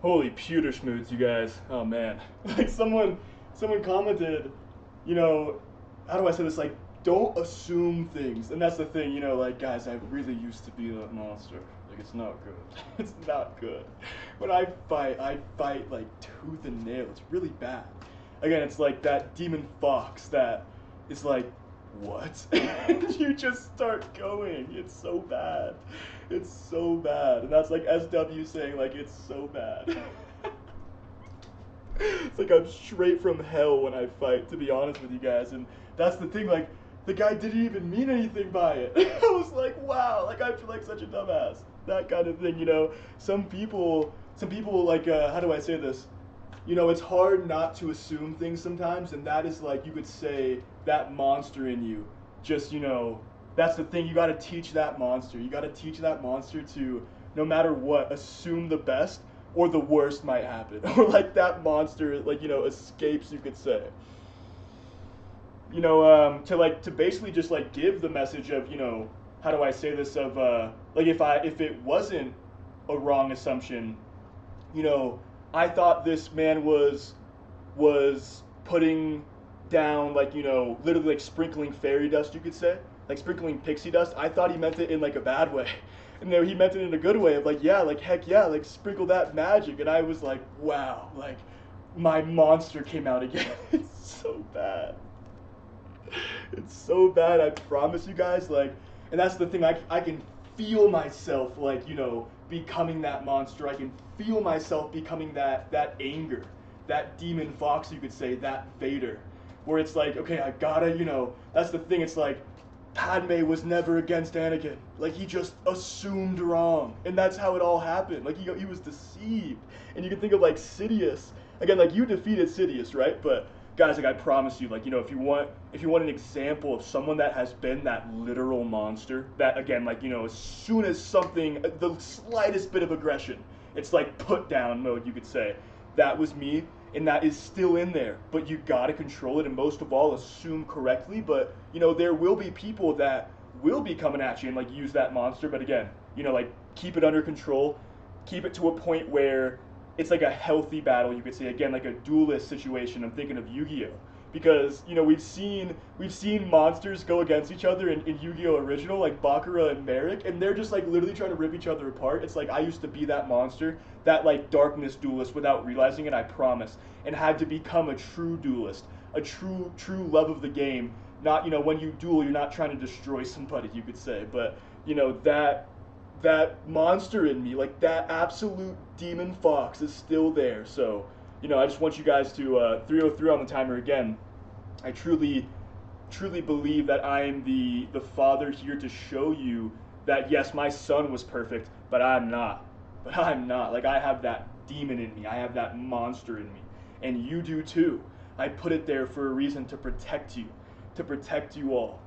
Holy pewter schmoots, you guys. Oh man. Like someone commented, you know, how do I say this? Like, don't assume things. And that's the thing, like guys, I really used to be that monster. Like it's not good. It's not good. When I fight like tooth and nail. It's really bad. Again, it's like that demon fox that is like, what? And you just start going. It's so bad. It's so bad. And that's like SW saying like it's so bad. It's like I'm straight from hell when I fight, to be honest with you guys. And that's the thing, like, the guy didn't even mean anything by it. I was like, wow, like I feel like such a dumbass. That kind of thing. Some people like, how do I say this? It's hard not to assume things sometimes, and that is like you could say that monster in you. Just that's the thing. You got to teach that monster. You got to teach that monster to, no matter what, assume the best or the worst might happen, or like that monster like escapes. You could say. To basically just like give the message of how do I say this of like if it wasn't a wrong assumption, you know, I thought this man was putting down like literally like sprinkling fairy dust, you could say, like sprinkling pixie dust. I thought he meant it in like a bad way, and then he meant it in a good way of like, yeah, like heck yeah, like sprinkle that magic. And I was like, wow, like my monster came out again. It's so bad. It's so bad. I promise you guys. Like, and that's the thing. I can feel myself like becoming that monster. I can feel myself becoming that anger, that demon fox. You could say that Vader, where it's like, okay, I gotta. That's the thing. It's like Padme was never against Anakin. Like he just assumed wrong, and that's how it all happened. Like he was deceived. And you can think of like Sidious. Again, like you defeated Sidious, right? But guys, like I promise you, like if you want an example of someone that has been that literal monster, that again, like as soon as something, the slightest bit of aggression, it's like put down mode, you could say. That was me, and that is still in there. But you gotta control it, and most of all, assume correctly. But there will be people that will be coming at you and like use that monster. But again, like keep it under control, keep it to a point where it's like a healthy battle, you could say. Again, like a duelist situation. I'm thinking of Yu-Gi-Oh, because we've seen monsters go against each other in Yu-Gi-Oh original, like Bakura and Merrick, and they're just like literally trying to rip each other apart. It's like I used to be that monster, that like darkness duelist without realizing it, I promise, and had to become a true duelist, a true love of the game. Not when you duel, you're not trying to destroy somebody, you could say, but that monster in me, like that absolute demon fox, is still there. So, I just want you guys to 303 on the timer again. I truly believe that I am the father here to show you that yes, my son was perfect, but I'm not. But I'm not. Like I have that demon in me. I have that monster in me, and you do too. I put it there for a reason, to protect you all.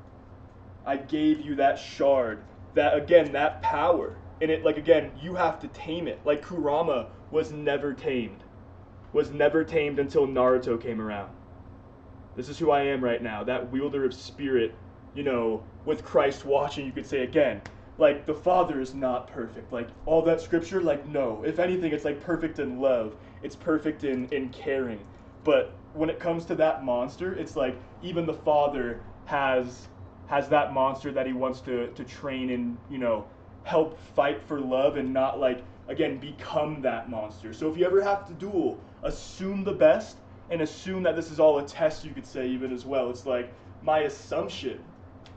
I gave you that shard, that again, that power. And it like again, you have to tame it. Like Kurama was never tamed. Was never tamed until Naruto came around. This is who I am right now. That wielder of spirit, with Christ watching, you could say again, like the Father is not perfect. Like all that scripture, like no. If anything, it's like perfect in love. It's perfect in caring. But when it comes to that monster, it's like even the Father has that monster that he wants to train and help fight for love, and not like again become that monster. So if you ever have to duel, assume the best, and assume that this is all a test, you could say, even as well. It's like my assumption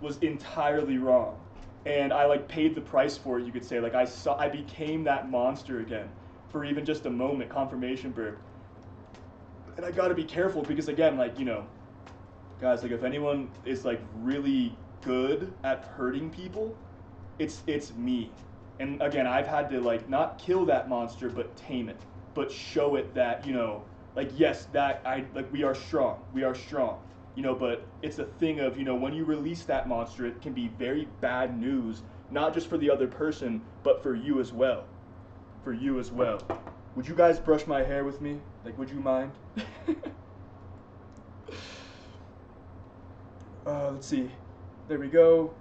was entirely wrong, and I like paid the price for it, you could say. Like I became that monster again for even just a moment. Confirmation burp. And I got to be careful because again, like guys, like if anyone is like really good at hurting people, it's me. And again, I've had to like not kill that monster, but tame it, but show it that like yes, that I like we are strong, but it's a thing of when you release that monster, it can be very bad news, not just for the other person, but for you as well, for you as well. Would you guys brush my hair with me? Like, would you mind? Let's see. There we go.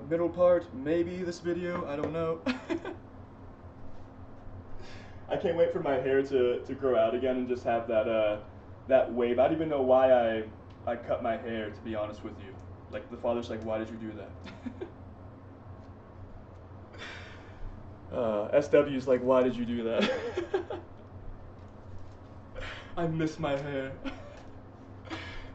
Middle part, maybe this video, I don't know. I can't wait for my hair to grow out again and just have that wave. I don't even know why I cut my hair, to be honest with you. Like the father's like, why did you do that? SW's like, why did you do that? I miss my hair.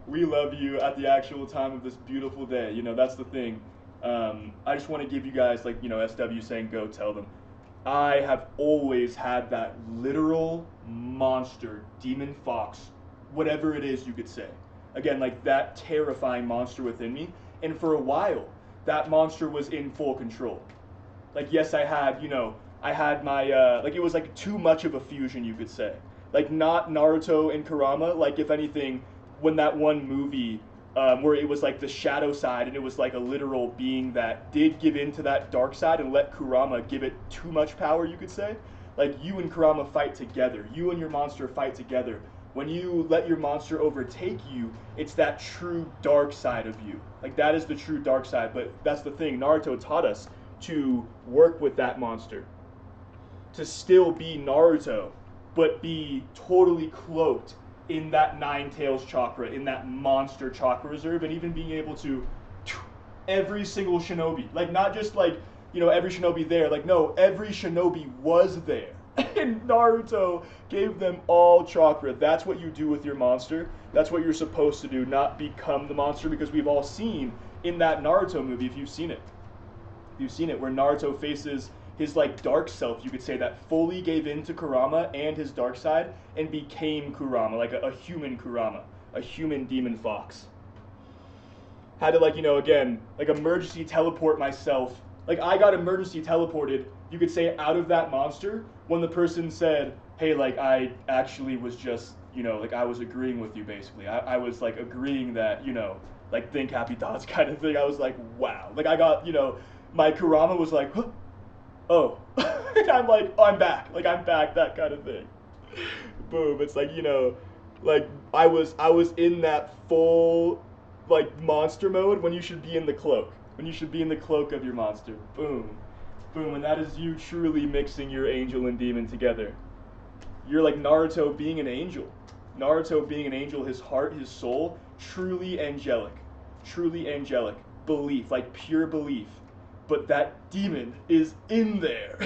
We love you at the actual time of this beautiful day. You know, that's the thing. I just want to give you guys, like, you know, SW saying go tell them. I have always had that literal monster, demon fox, whatever it is you could say. Again, like that terrifying monster within me. And for a while, that monster was in full control. Like, yes, I had, you know, I had my, like, it was like too much of a fusion, you could say. Like, not Naruto and Kurama, like, if anything, when that one movie, where it was like the shadow side and it was like a literal being that did give in to that dark side and let Kurama give it too much power, you could say. Like, you and Kurama fight together. You and your monster fight together. When you let your monster overtake you, it's that true dark side of you. Like, that is the true dark side. But that's the thing. Naruto taught us to work with that monster. To still be Naruto, but be totally cloaked in that Nine Tails chakra, in that monster chakra reserve, and even being able to every single shinobi. Like, not just like, you know, every shinobi there. Like, no, every shinobi was there. And Naruto gave them all chakra. That's what you do with your monster. That's what you're supposed to do, not become the monster, because we've all seen in that Naruto movie, if you've seen it. If you've seen it, where Naruto faces his like dark self, you could say, that fully gave in to Kurama and his dark side and became Kurama, like a human Kurama, a human demon fox. Had to, like, you know, again, like emergency teleport myself. Like, I got emergency teleported, you could say, out of that monster when the person said, hey, like, I actually was just, you know, like, I was agreeing with you, basically. I was, like, agreeing that, you know, like, think happy thoughts kind of thing. I was like, wow. Like, I got, you know, my Kurama was like, huh? Oh. And I'm like, oh, I'm back. Like, I'm back, that kind of thing. Boom. It's like, you know, like, I was in that full, like, monster mode when you should be in the cloak. When you should be in the cloak of your monster. Boom. Boom. And that is you truly mixing your angel and demon together. You're like Naruto being an angel. Naruto being an angel, his heart, his soul, truly angelic. Truly angelic. Belief, like pure belief. But that demon is in there.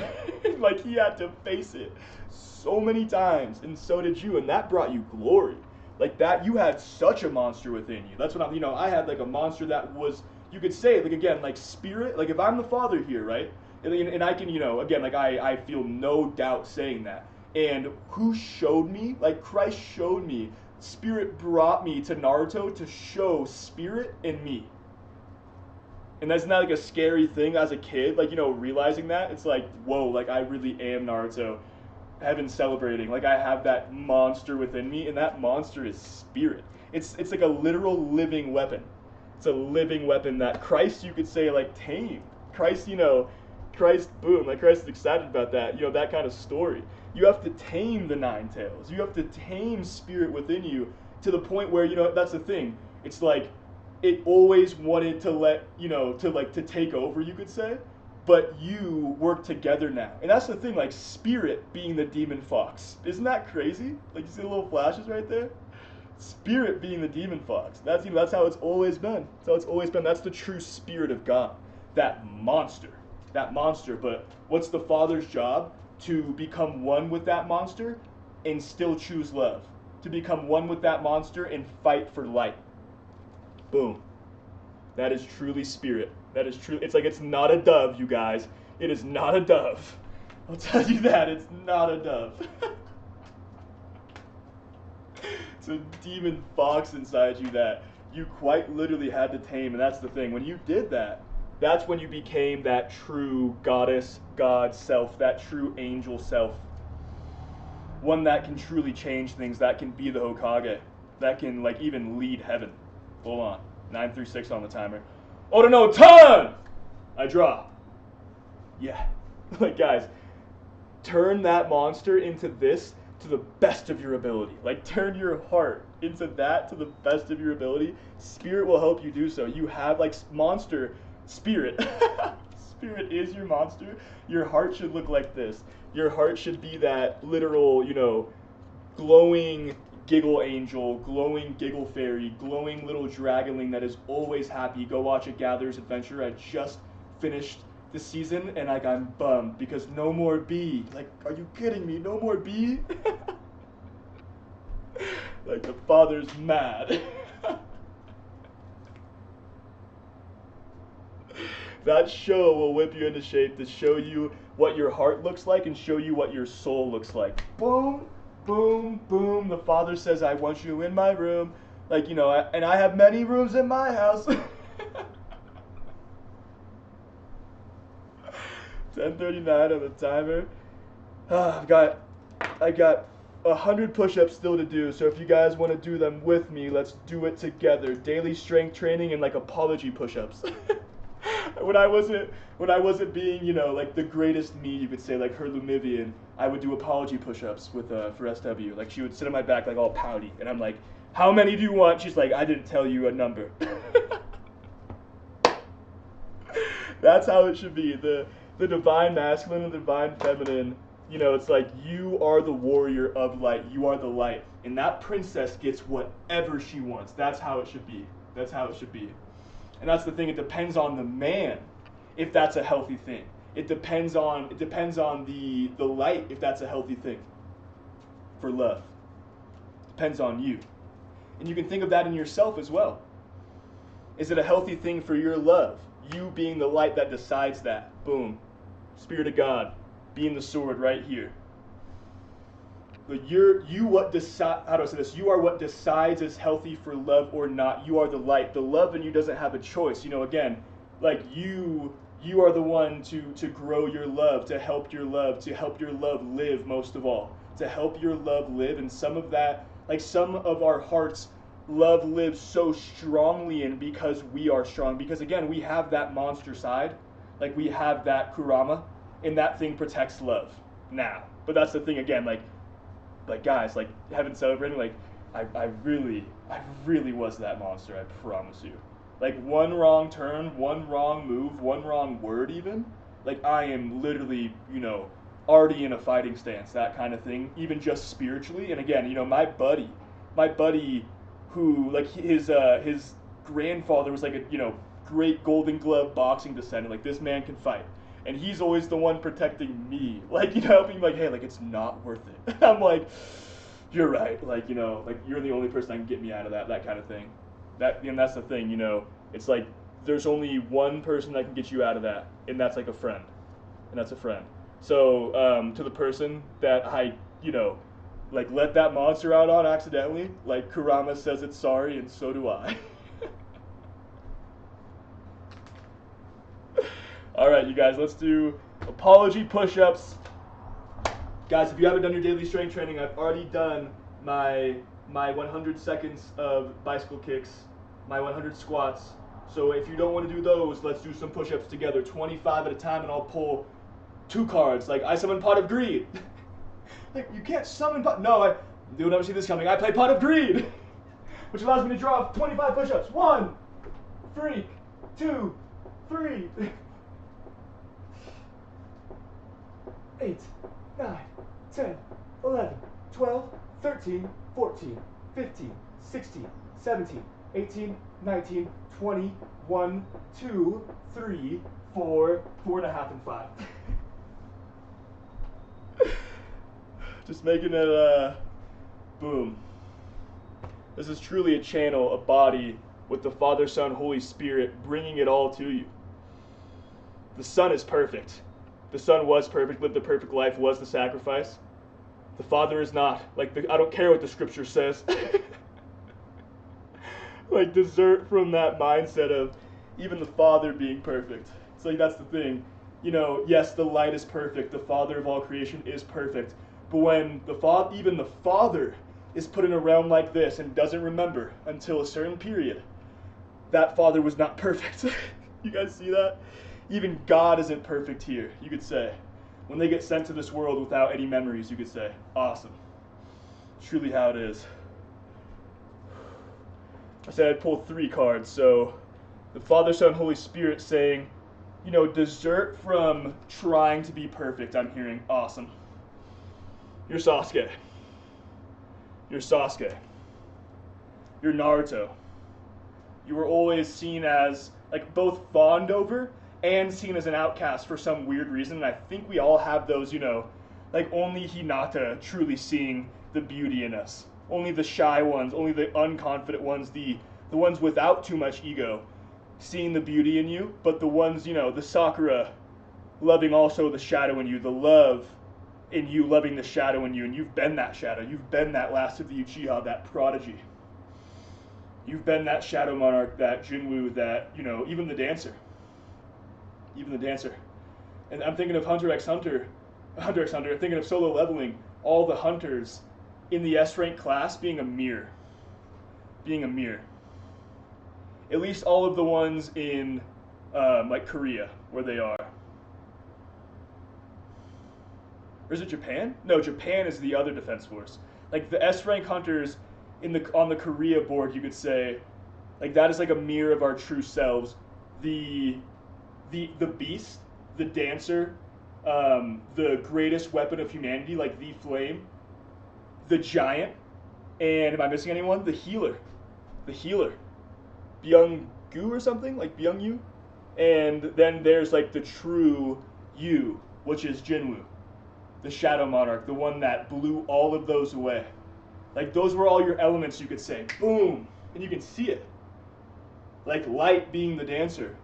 Like, he had to face it so many times, and so did you, and that brought you glory. Like, that, you had such a monster within you. That's what I'm, you know, I had like a monster that was, you could say, like, again, like spirit. Like, if I'm the father here, right? And I can, you know, again, like, I feel no doubt saying that. And who showed me? Like, Christ showed me. Spirit brought me to Naruto to show spirit in me. And that's not like a scary thing as a kid, like, you know, realizing that. It's like, whoa, like, I really am Naruto. Heaven celebrating. Like, I have that monster within me, and that monster is spirit. It's like a literal living weapon. It's a living weapon that Christ, you could say, like, tamed. Christ, you know, Christ, boom, like, Christ is excited about that, you know, that kind of story. You have to tame the Nine Tails. You have to tame spirit within you to the point where, you know, that's the thing. It's like, it always wanted to let, you know, to take over, you could say, but you work together now. And that's the thing, like, spirit being the demon fox. Isn't that crazy? Like, you see the little flashes right there? Spirit being the demon fox. That's, you know, that's how it's always been. That's how it's always been. That's the true spirit of God. That monster. That monster. But what's the Father's job? To become one with that monster and still choose love. To become one with that monster and fight for light. Boom. That is truly spirit. That is true. It's like, it's not a dove, you guys. It is not a dove. I'll tell you that. It's not a dove. It's a demon fox inside you that you quite literally had to tame. And that's the thing. When you did that, that's when you became that true goddess, God self, that true angel self. One that can truly change things, that can be the Hokage, that can, like, even lead heaven. Hold on. 936 on the timer. Oh, no, turn! I draw. Yeah. Like, guys, turn that monster into this to the best of your ability. Like, turn your heart into that to the best of your ability. Spirit will help you do so. You have, like, monster, spirit. Spirit is your monster, your heart should look like this. Your heart should be that literal, glowing giggle angel, glowing giggle fairy, glowing little dragonling that is always happy. Go watch A Gatherer's Adventure. I just finished the season and like I'm bummed because no more bee. Like, are you kidding me? No more bee? Like the father's mad. That show will whip you into shape to show you what your heart looks like and show you what your soul looks like. Boom, boom, boom. The father says, I want you in my room. Like, and I have many rooms in my house. 10:39 on the timer. I got 100 push-ups still to do, so if you guys want to do them with me, let's do it together. Daily strength training and like apology push-ups. When I wasn't being, like the greatest me, you could say, like her Lumivian, I would do apology push-ups with for SW. Like she would sit on my back like all pouty, and I'm like, how many do you want? She's like, I didn't tell you a number. That's how it should be. The divine masculine and the divine feminine, it's like you are the warrior of light. You are the light. And that princess gets whatever she wants. That's how it should be. That's how it should be. And that's the thing, it depends on the man if that's a healthy thing. It depends on the light if that's a healthy thing for love. Depends on you. And you can think of that in yourself as well. Is it a healthy thing for your love? You being the light that decides that. Boom. Spirit of God, being the sword right here. But you are what decides is healthy for love or not. You are the light. The love in you doesn't have a choice. Again, like you are the one to grow your love, to help your love live most of all. To help your love live, and some of that, like some of our hearts, love lives so strongly in because we are strong. Because again, we have that monster side, like we have that Kurama, and that thing protects love now. But that's the thing again, like guys, like heaven celebrating, like I really was that monster, I promise you. Like one wrong turn, one wrong move, one wrong word even, like I am literally, already in a fighting stance, that kind of thing, even just spiritually. And again, my buddy who, like his grandfather was like a, great Golden Glove boxing descendant, like this man can fight. And he's always the one protecting me, like, helping me, like, hey, like, it's not worth it. I'm like, you're right, like, like, you're the only person that can get me out of that kind of thing. And that's the thing, it's like, there's only one person that can get you out of that, and that's like a friend, and that's a friend. So, to the person that I, like, let that monster out on accidentally, like, Kurama says it's sorry, and so do I. All right, you guys, let's do apology push-ups. Guys, if you haven't done your daily strength training, I've already done my 100 seconds of bicycle kicks, my 100 squats. So if you don't want to do those, let's do some push-ups together, 25 at a time, and I'll pull 2 cards. Like, I summon Pot of Greed. Like, you can't summon Pot... No, you'll never see this coming. I play Pot of Greed, which allows me to draw 25 push-ups. 1, freak, 2, 3... 8, 9, 10, 11, 12, 13, 14, 15, 16, 17, 18, 19, 20, 1, 2, 3, 4, 4.5, and 5. Just making it, boom. This is truly a channel, a body, with the Father, Son, Holy Spirit, bringing it all to you. The Son is perfect. The Son was perfect, lived a perfect life, was the sacrifice. The Father is not. Like, I don't care what the Scripture says. Like, desert from that mindset of even the Father being perfect. It's like, that's the thing. Yes, the light is perfect. The Father of all creation is perfect. But when even the Father is put in a realm like this and doesn't remember until a certain period, that Father was not perfect. You guys see that? Even God isn't perfect here, you could say. When they get sent to this world without any memories, you could say, awesome. Truly how it is. I said I'd pull 3 cards, so the Father, Son, Holy Spirit saying, dessert from trying to be perfect, I'm hearing. Awesome. You're Sasuke. You're Sasuke. You're Naruto. You were always seen as like both fawned over and seen as an outcast for some weird reason. And I think we all have those, like only Hinata truly seeing the beauty in us. Only the shy ones, only the unconfident ones, the ones without too much ego, seeing the beauty in you. But the ones, the Sakura loving also the shadow in you, the love in you loving the shadow in you. And you've been that shadow. You've been that last of the Uchiha, that prodigy. You've been that Shadow Monarch, that Jinwoo, that, even the dancer. Even the dancer. And I'm thinking of Hunter x Hunter, thinking of Solo Leveling, all the hunters in the S-rank class being a mirror. Being a mirror. At least all of the ones in, like, Korea, where they are. Or is it Japan? No, Japan is the other defense force. Like, the S-rank hunters on the Korea board, you could say, like, that is like a mirror of our true selves. The beast, the dancer, the greatest weapon of humanity, like the flame, the giant, and am I missing anyone? The healer. Byung-gu or something, like Byung-yu. And then there's like the true you, which is Jinwoo, the Shadow Monarch, the one that blew all of those away. Like, those were all your elements, you could say. Boom! And you can see it. Like, light being the dancer.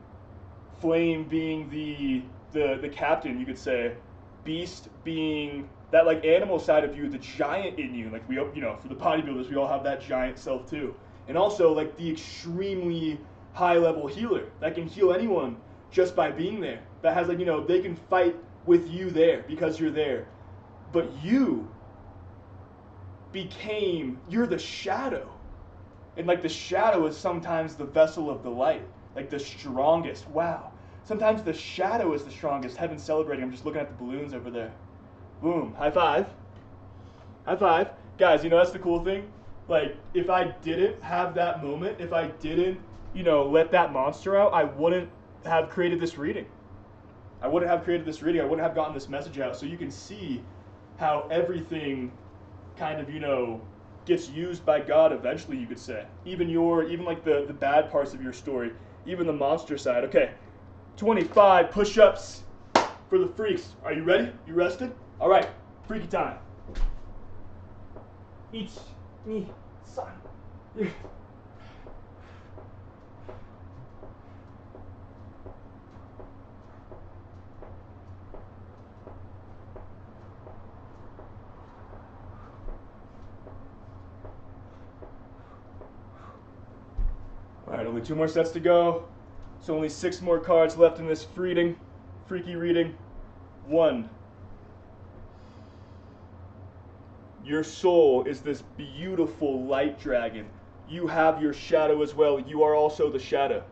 Flame being the captain, you could say. Beast being that, like, animal side of you, the giant in you. Like, we, for the bodybuilders, we all have that giant self, too. And also, like, the extremely high-level healer that can heal anyone just by being there. That has, like, they can fight with you there because you're there. But you're the shadow. And like the shadow is sometimes the vessel of the light, like the strongest. Wow. Sometimes the shadow is the strongest. Heaven celebrating. I'm just looking at the balloons over there. Boom. High five. High five. Guys, that's the cool thing. Like, if I didn't have that moment, if I didn't, let that monster out, I wouldn't have created this reading. I wouldn't have gotten this message out. So you can see how everything kind of, gets used by God eventually, you could say. Even like the bad parts of your story, even the monster side. Okay, 25 push-ups for the freaks. Are you ready? You rested? All right, freaky time. Each, me, son. All right, only 2 more sets to go. So only 6 more cards left in this freaky reading. 1. Your soul is this beautiful light dragon. You have your shadow as well. You are also the shadow.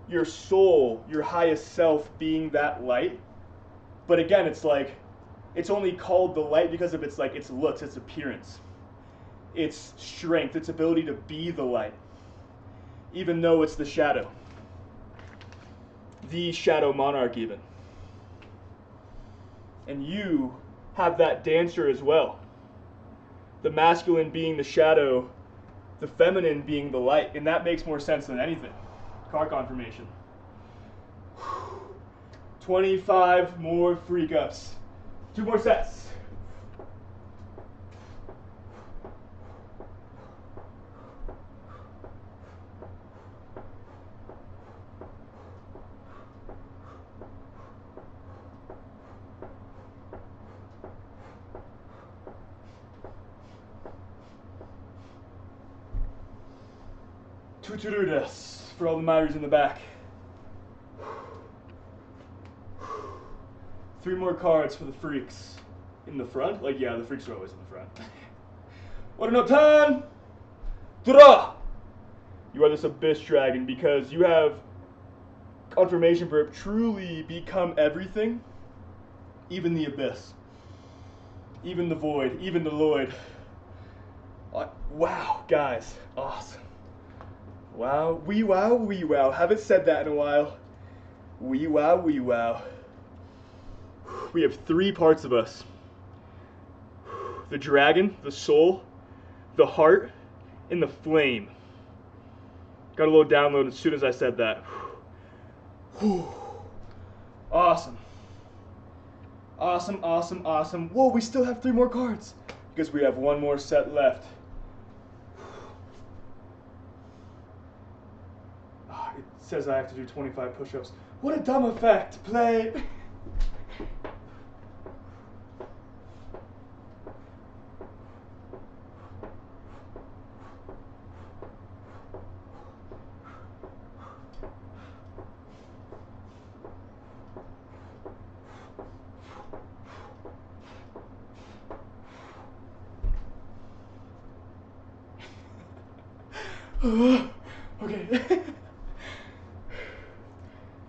Your soul, your highest self being that light. But again, it's like, it's only called the light because of its looks, its appearance, its strength, its ability to be the light. Even though it's the shadow. The Shadow Monarch even. And you have that dancer as well. The masculine being the shadow, the feminine being the light. And that makes more sense than anything. Card confirmation. 25 more freak ups. 2 more sets. Tuturudas for all the Myers in the back. 3 more cards for the freaks. In the front? Like, yeah, the freaks are always in the front. What no time! Draw! You are this abyss dragon because you have confirmation for it truly become everything. Even the abyss. Even the void. Even the Lloyd. Wow, guys. Awesome. Wow. Wee wow, wee wow. Haven't said that in a while. Wee wow, wee wow. We have three parts of us: the dragon, the soul, the heart, and the flame. Got a little download as soon as I said that. Awesome. Awesome, awesome, awesome. Whoa, we still have three more cards because we have one more set left. It says I have to do 25 push-ups. What a dumb effect. Play. Okay.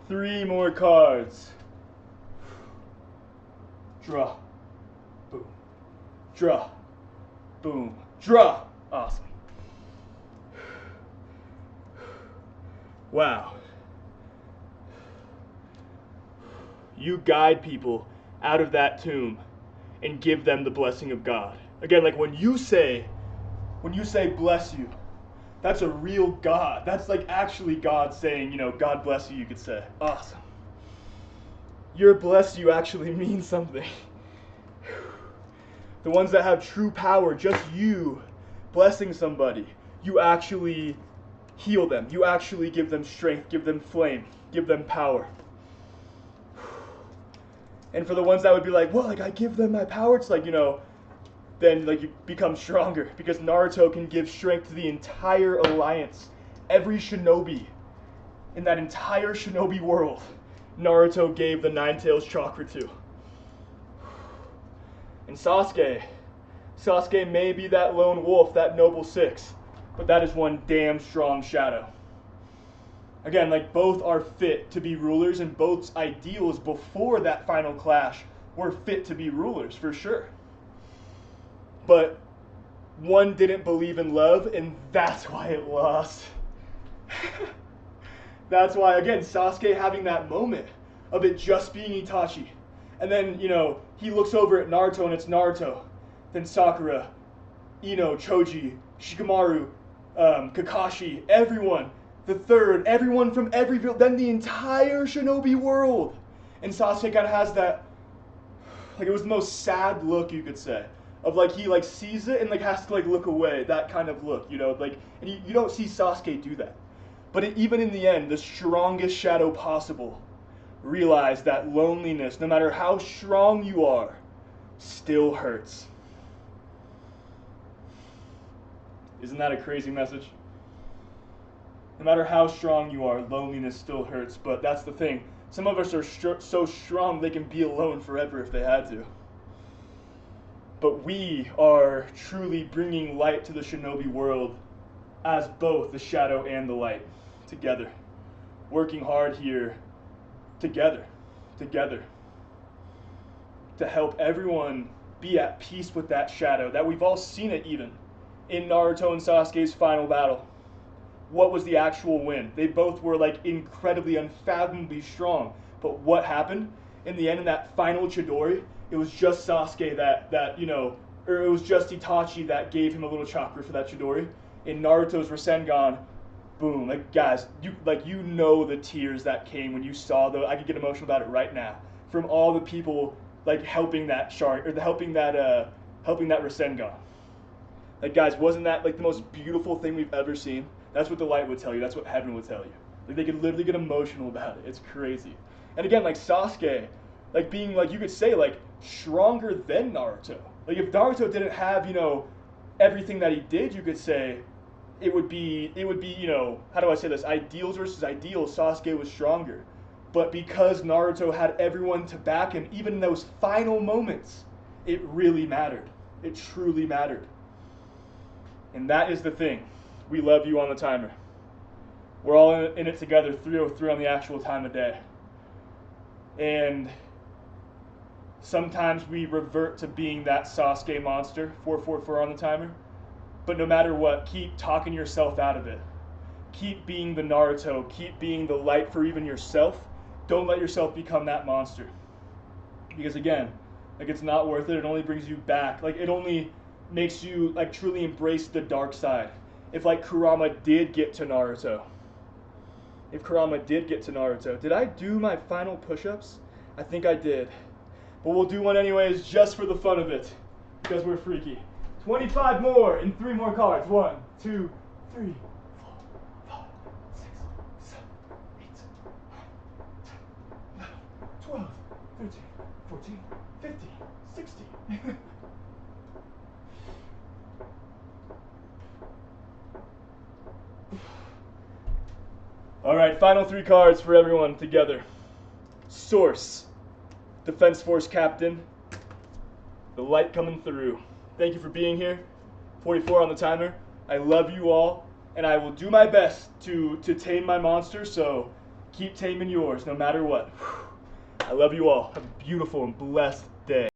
Three more cards. Draw. Boom. Draw. Boom. Draw. Awesome. Wow. You guide people out of that tomb and give them the blessing of God. Again, like when you say bless you, that's a real God. That's like actually God saying, you know, God bless you, you could say. Awesome. Your bless you actually means something. The ones that have true power, just you blessing somebody, you actually heal them. You actually give them strength, give them flame, give them power. And for the ones that would be like, well, like I give them my power, it's like, you know, then like you become stronger because Naruto can give strength to the entire alliance. Every shinobi in that entire shinobi world, Naruto gave the Nine Tails chakra to. And Sasuke may be that lone wolf, that noble six, but that is one damn strong shadow. Again, like both are fit to be rulers, and both's ideals before that final clash were fit to be rulers for sure. But one didn't believe in love, and that's why it lost. That's why, again, Sasuke having that moment of it just being Itachi. And then, you know, he looks over at Naruto, and it's Naruto. Then Sakura, Ino, Choji, Shikamaru, Kakashi, everyone. The third, everyone from every village, then the entire shinobi world. And Sasuke kind of has that, like it was the most sad look you could say. Of like he like sees it and like has to like look away, that kind of look, you know, like, and you don't see Sasuke do that. But even in the end, the strongest shadow possible realized that loneliness, no matter how strong you are, still hurts. Isn't that a crazy message? No matter how strong you are, loneliness still hurts, but that's the thing. Some of us are so strong they can be alone forever if they had to. But we are truly bringing light to the shinobi world as both the shadow and the light together. Working hard here together to help everyone be at peace with that shadow, that we've all seen it even in Naruto and Sasuke's final battle. What was the actual win? They both were like incredibly, unfathomably strong. But what happened? In the end, in that final Chidori, it was just Sasuke that you know, or it was just Itachi that gave him a little chakra for that Chidori. In Naruto's Rasengan, boom, like guys, you know the tears that came when you saw the, I could get emotional about it right now, from all the people like helping that chart, or helping that Rasengan. Like guys, wasn't that like the most beautiful thing we've ever seen? That's what the light would tell you. That's what heaven would tell you. Like they could literally get emotional about it. It's crazy. And again, like Sasuke, like being like, you could say like stronger than Naruto. Like if Naruto didn't have, you know, everything that he did, you could say it would be, you know, how do I say this? Ideals versus ideals, Sasuke was stronger. But because Naruto had everyone to back him, even in those final moments, it really mattered. It truly mattered. And that is the thing. We love you on the timer. We're all in it together, 3:03 on the actual time of day. And sometimes we revert to being that Sasuke monster, 4:44 on the timer. But no matter what, keep talking yourself out of it. Keep being the Naruto. Keep being the light for even yourself. don't let yourself become that monster. Because again, like it's not worth it. It only brings you back. Like it only makes you like truly embrace the dark side. If like Kurama did get to Naruto. Did I do my final push-ups? I think I did. But we'll do one anyways just for the fun of it. Because we're freaky. 25 more and 3 more cards. 1, 2, 3, 4, 5, 6, 7, 8, 9, 10, 11, 12, 13, 14, 15, 16. All right, final 3 cards for everyone together. Source, Defense Force Captain, the light coming through. Thank you for being here. 44 on the timer. I love you all, and I will do my best to tame my monster, so keep taming yours no matter what. I love you all. Have a beautiful and blessed day.